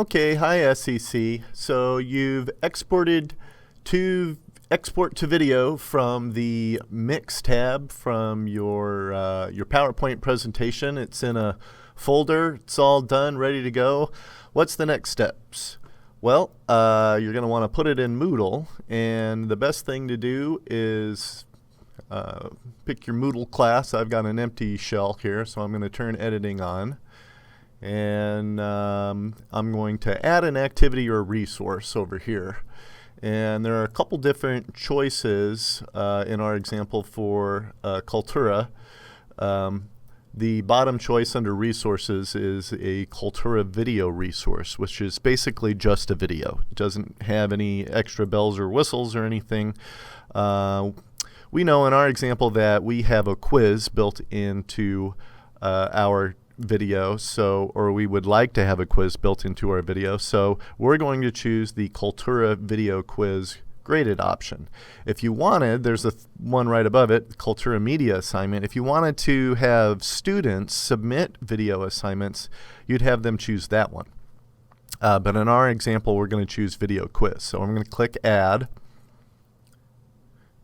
Okay, hi SEC. So you've exported to export to video from the Mix tab from your PowerPoint presentation. It's in a folder. It's all done, ready to go. What's the next steps? Well, you're going to want to put it in Moodle, and the best thing to do is pick your Moodle class. I've got an empty shell here, so I'm going to turn editing on. And I'm going to add an activity or resource over here. And there are a couple different choices in our example for Kaltura. The bottom choice under resources is a Kaltura video resource, which is basically just a video. It doesn't have any extra bells or whistles or anything. We know in our example that we have a quiz built into our video, or we would like to have a quiz built into our video, so we're going to choose the Kaltura video quiz graded option. If you wanted, there's one right above it, Kaltura media assignment. If you wanted to have students submit video assignments, you'd have them choose that one. But in our example, we're going to choose video quiz. So I'm going to click add,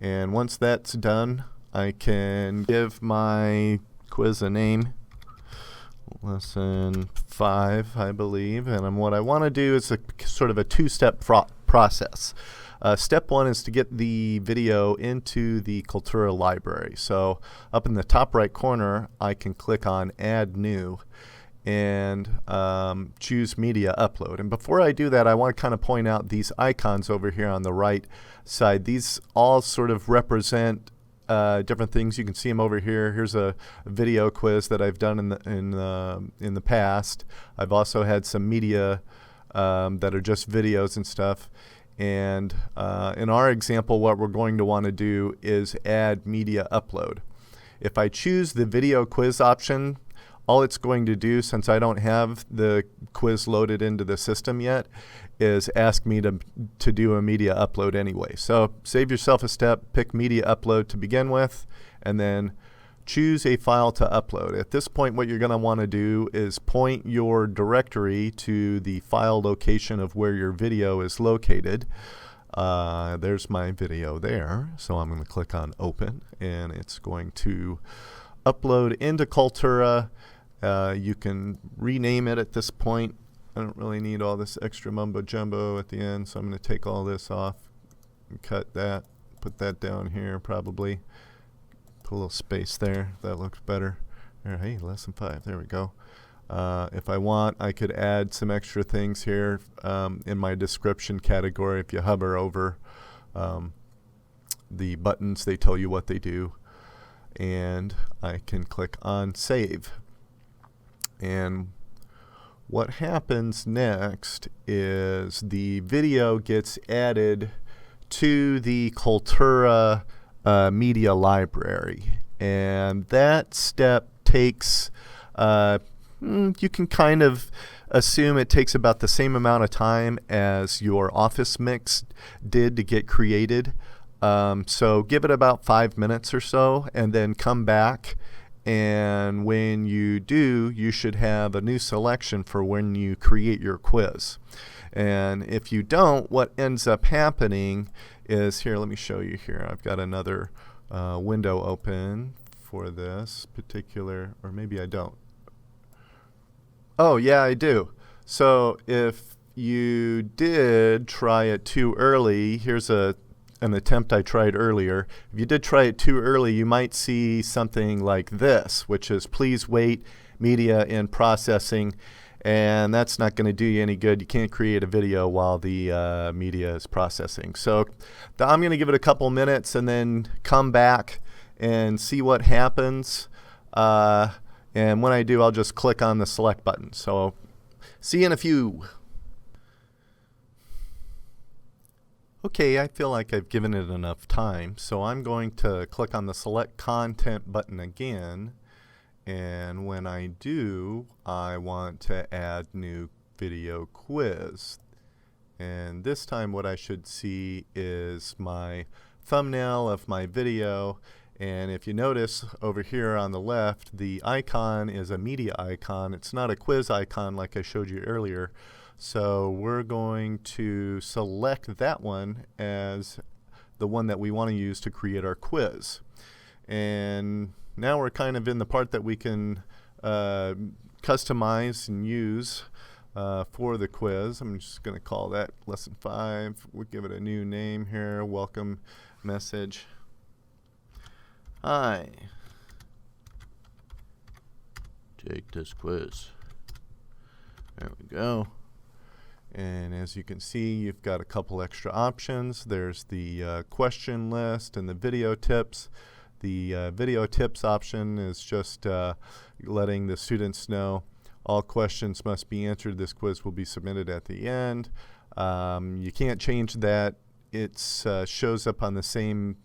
and once that's done, I can give my quiz a name. Lesson 5, I believe, and what I want to do is sort of a two-step process. Step 1 is to get the video into the Kaltura library. So up in the top right corner, I can click on Add New and choose Media Upload. And before I do that, I want to kind of point out these icons over here on the right side. These all sort of represent different things. You can see them over here. Here's a video quiz that I've done in the past. I've also had some media that are just videos and stuff. And in our example, what we're going to want to do is add media upload. If I choose the video quiz option, all it's going to do, since I don't have the quiz loaded into the system yet, is ask me to do a media upload anyway. So save yourself a step, pick media upload to begin with, and then choose a file to upload. At this point, what you're going to want to do is point your directory to the file location of where your video is located. There's my video there, so I'm going to click on open, and it's going to upload into Kaltura. You can rename it at this point. I don't really need all this extra mumbo jumbo at the end, so I'm going to take all this off and cut that, put that down here probably. Put a little space there. That looks better. There, hey, lesson 5. There we go. If I want, I could add some extra things here in my description category. If you hover over the buttons, they tell you what they do. And I can click on Save. And what happens next is the video gets added to the Kaltura media library. And that step takes, you can kind of assume it takes about the same amount of time as your OfficeMix did to get created. So give it about 5 minutes or so, and then come back. And when you do, you should have a new selection for when you create your quiz. And if you don't, what ends up happening is, here, let me show you here. I've got another window open for this particular, or maybe I don't. Oh, yeah, I do. So if you did try it too early, here's an attempt I tried earlier. If you did try it too early, you might see something like this, which is please wait, media in processing, and that's not going to do you any good. You can't create a video while the media is processing. So I'm going to give it a couple minutes and then come back and see what happens. And when I do, I'll just click on the select button. So see you in a few. Okay, I feel like I've given it enough time, so I'm going to click on the Select Content button again, and when I do, I want to add new video quiz. And this time what I should see is my thumbnail of my video, and if you notice over here on the left, the icon is a media icon. It's not a quiz icon like I showed you earlier. So we're going to select that one as the one that we want to use to create our quiz. And now we're kind of in the part that we can customize and use for the quiz. I'm just going to call that lesson 5. We'll give it a new name here. Welcome message. Hi. Take this quiz. There we go. And as you can see, you've got a couple extra options. There's the question list and the video tips. The video tips option is just letting the students know all questions must be answered. This quiz will be submitted at the end. You can't change that. It shows up on the same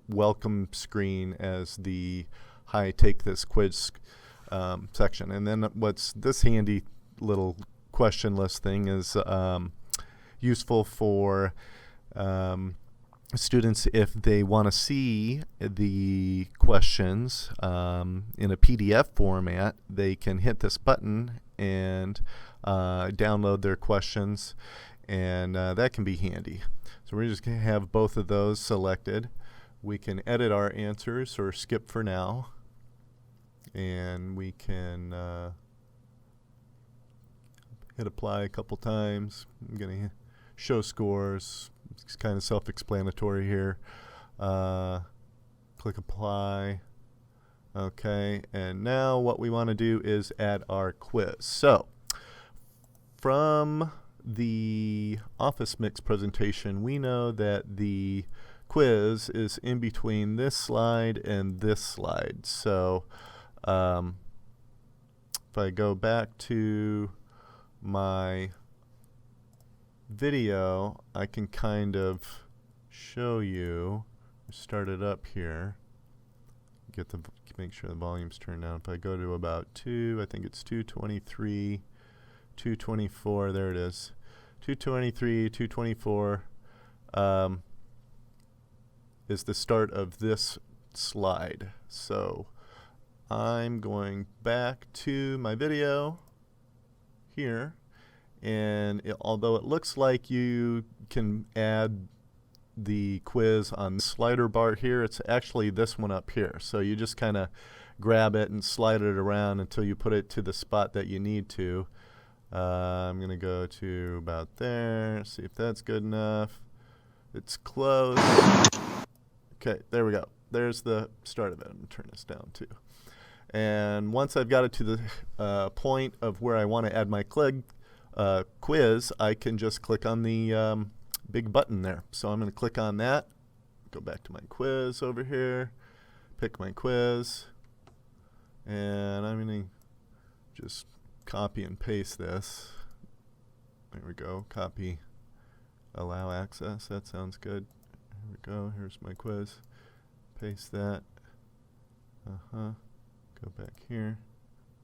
welcome screen as the hi, take this quiz section. And then what's this handy little question list thing is useful for students if they want to see the questions in a PDF format. They can hit this button and download their questions, and that can be handy. So we're just going to have both of those selected. We can edit our answers or skip for now, and we can hit apply a couple times. I'm going to show scores. It's kind of self-explanatory here. Click apply. Okay, and now what we want to do is add our quiz. So from the OfficeMix presentation, we know that the quiz is in between this slide and this slide. So if I go back to my video, I can kind of show you. Start it up here. Make sure the volume's turned down. If I go to about 2, I think it's 223, 224. There it is. 223, 224 is the start of this slide. So I'm going back to my video here, and although it looks like you can add the quiz on the slider bar here, it's actually this one up here. So you just kind of grab it and slide it around until you put it to the spot that you need to. I'm going to go to about there, see if that's good enough. It's close. Okay, there we go. There's the start of it. I'm going to turn this down too. And once I've got it to the point of where I want to add my quiz, I can just click on the big button there. So I'm going to click on that, go back to my quiz over here, pick my quiz, and I'm going to just copy and paste this. There we go. Copy, allow access. That sounds good. Here we go. Here's my quiz. Paste that. Go back here.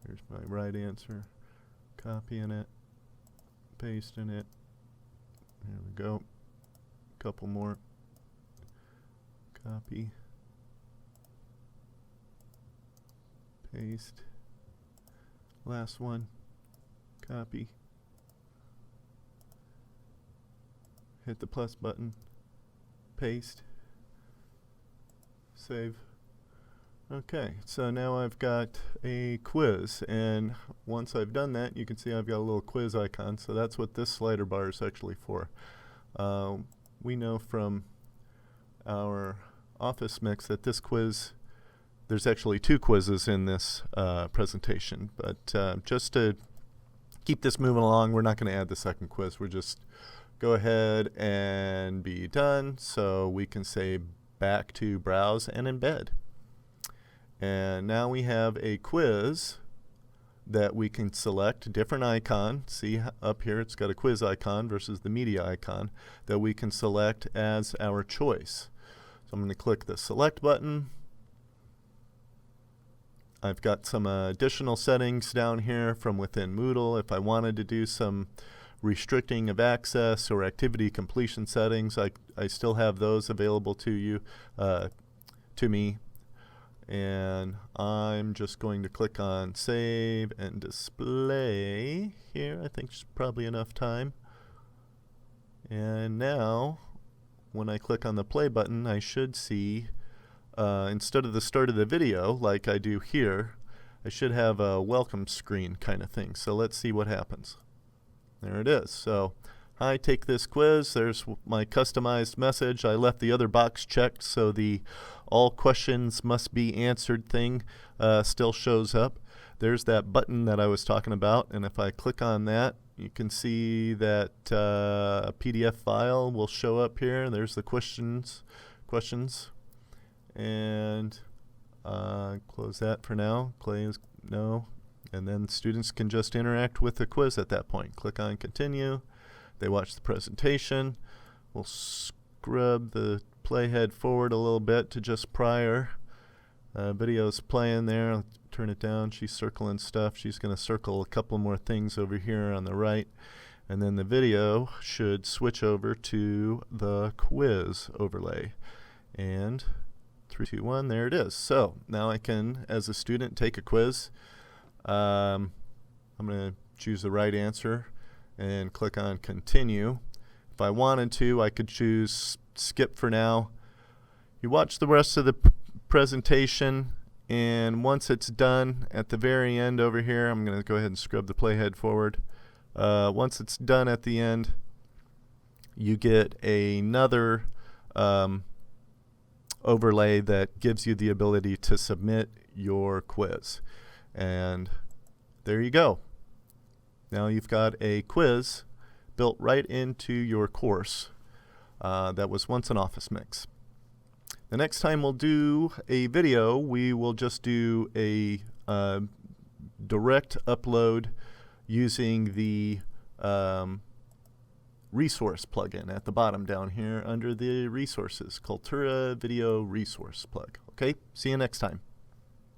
Here's my right answer. Copying it. Pasting it. There we go. Couple more. Copy. Paste. Last one. Copy. Hit the plus button. Paste. Save. Okay, so now I've got a quiz, and once I've done that, you can see I've got a little quiz icon. So that's what this slider bar is actually for. We know from our OfficeMix that this quiz, there's actually 2 quizzes in this presentation, but just to keep this moving along, we're not going to add the second quiz. We're just go ahead and be done. So we can say back to browse and embed. And now we have a quiz that we can select, different icon. See up here, it's got a quiz icon versus the media icon that we can select as our choice. So I'm going to click the select button. I've got some additional settings down here from within Moodle. If I wanted to do some restricting of access or activity completion settings, I still have those available to you, to me. And I'm just going to click on Save and Display here. I think it's probably enough time. And now, when I click on the play button, I should see, instead of the start of the video, like I do here, I should have a welcome screen kind of thing. So let's see what happens. There it is. So, hi, take this quiz. There's my customized message. I left the other box checked, so the all questions must be answered thing still shows up. There's that button that I was talking about, and if I click on that, you can see that a PDF file will show up here. There's the questions, and close that for now. Close no, and then students can just interact with the quiz at that point. Click on Continue. They watch the presentation. We'll scrub the playhead forward a little bit to just prior. Video's playing there. I'll turn it down. She's circling stuff. She's going to circle a couple more things over here on the right. And then the video should switch over to the quiz overlay. And 3, 2, 1, there it is. So now I can, as a student, take a quiz. I'm going to choose the right answer and click on Continue. If I wanted to, I could choose Skip for now. You watch the rest of the presentation, and once it's done, at the very end over here, I'm going to go ahead and scrub the playhead forward. Once it's done at the end, you get another overlay that gives you the ability to submit your quiz. And there you go. Now you've got a quiz built right into your course that was once an OfficeMix. The next time we'll do a video, we will just do a direct upload using the resource plugin at the bottom down here under the resources, Kaltura Video Resource Plug. Okay, see you next time.